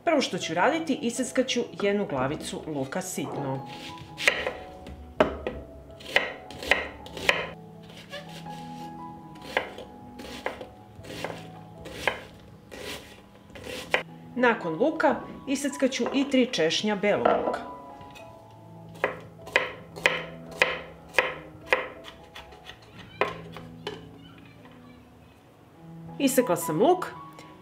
Prvo što ću raditi, iseckaću jednu glavicu luka sitno. Nakon luka iseckaću i 3 češnja belog luka. Isekla sam luk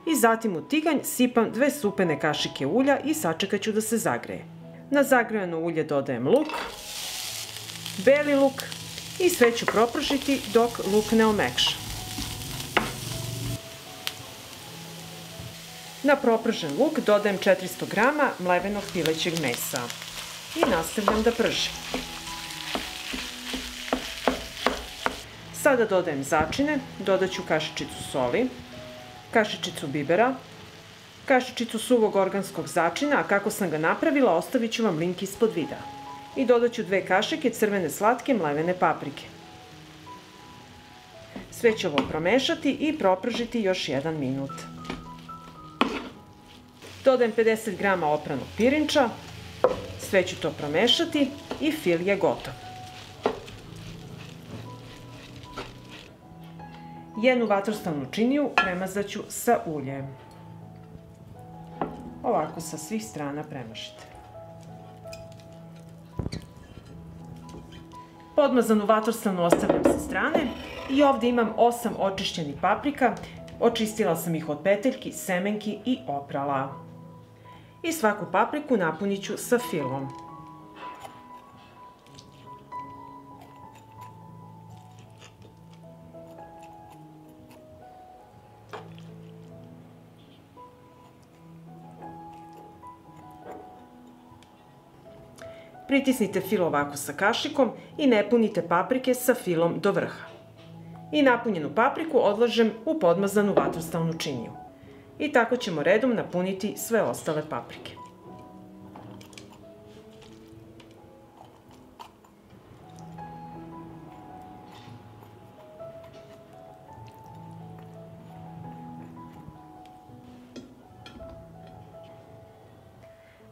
i zatim u tiganj sipam 2 supene kašike ulja i sačekat ću da se zagreje. Na zagrejano ulje dodajem luk, beli luk i sve ću propržiti dok luk ne omekša. Na propržen luk dodajem 400 g mlevenog pilećeg mesa i nastavljam da pržim. Sada dodajem začine, dodat ću kašičicu soli, kašičicu bibera, kašičicu suvog organskog začina, a kako sam ga napravila ostavit ću vam link ispod videa. I dodat ću 2 kašike crvene slatke mlevene paprike. Sve ću ovo promešati i propržiti još 1 minut. Dodajem 50 g opranog pirinča, sve ću to promešati i fil je gotov. Jednu vatrostavnu činiju premazat ću sa uljem. Ovako sa svih strana premažite. Podmazanu vatrostavnu ostavljam sa strane i ovdje imam 8 očišćenih paprika. Očistila sam ih od peteljki, semenki i oprala. I svaku papriku napunit ću sa filom. Pritisnite fil ovako sa kašikom i ne punite paprike sa filom do vrha. I napunjenu papriku odlažem u podmazanu vatrostavnu činiju. I tako ćemo redom napuniti sve ostale paprike.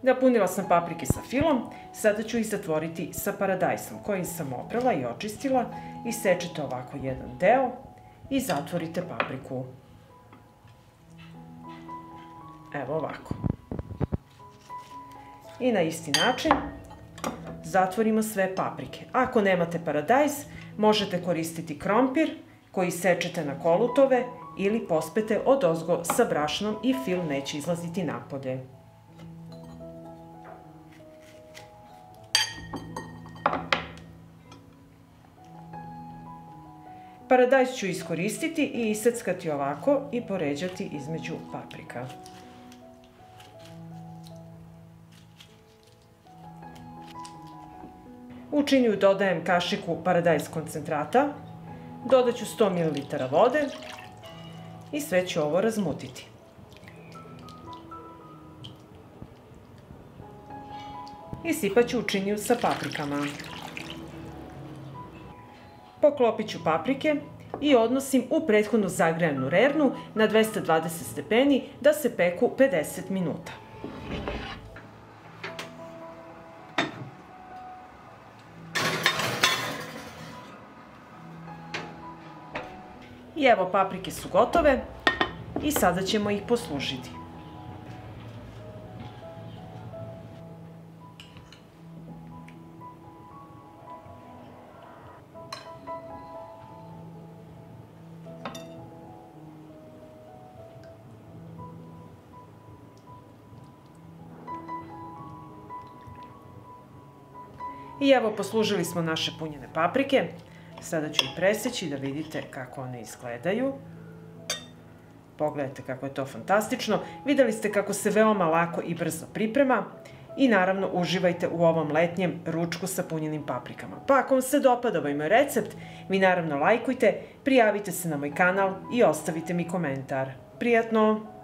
Napunila sam paprike sa filom, sada ću ih zatvoriti sa paradajsom koji sam oprala i očistila. Isečete ovako jedan deo i zatvorite papriku. Evo ovako. I na isti način zatvorimo sve paprike. Ako nemate paradajz, možete koristiti krompir koji sečete na kolutove ili pospete odozgo sa brašnom i fil neće izlaziti napolje. Paradajz ću iskoristiti i iseckati ovako i poređati između paprika. U činiju dodajem kašiku paradajz koncentrata, dodat ću 100 ml vode i sve ću ovo razmutiti. I sipat ću u činiju sa paprikama. Poklopit ću paprike i odnosim u prethodno zagrejanu rernu na 220 stepeni da se peku 50 minuta. I evo, paprike su gotove i sada ćemo ih poslužiti. I evo, poslužili smo naše punjene paprike. Sada ću ih preseći da vidite kako one izgledaju. Pogledajte kako je to fantastično. Vidjeli ste kako se veoma lako i brzo priprema. I naravno uživajte u ovom letnjem ručku sa punjenim paprikama. Pa ako vam se dopada ovaj moj recept, vi naravno lajkujte, prijavite se na moj kanal i ostavite mi komentar. Prijatno!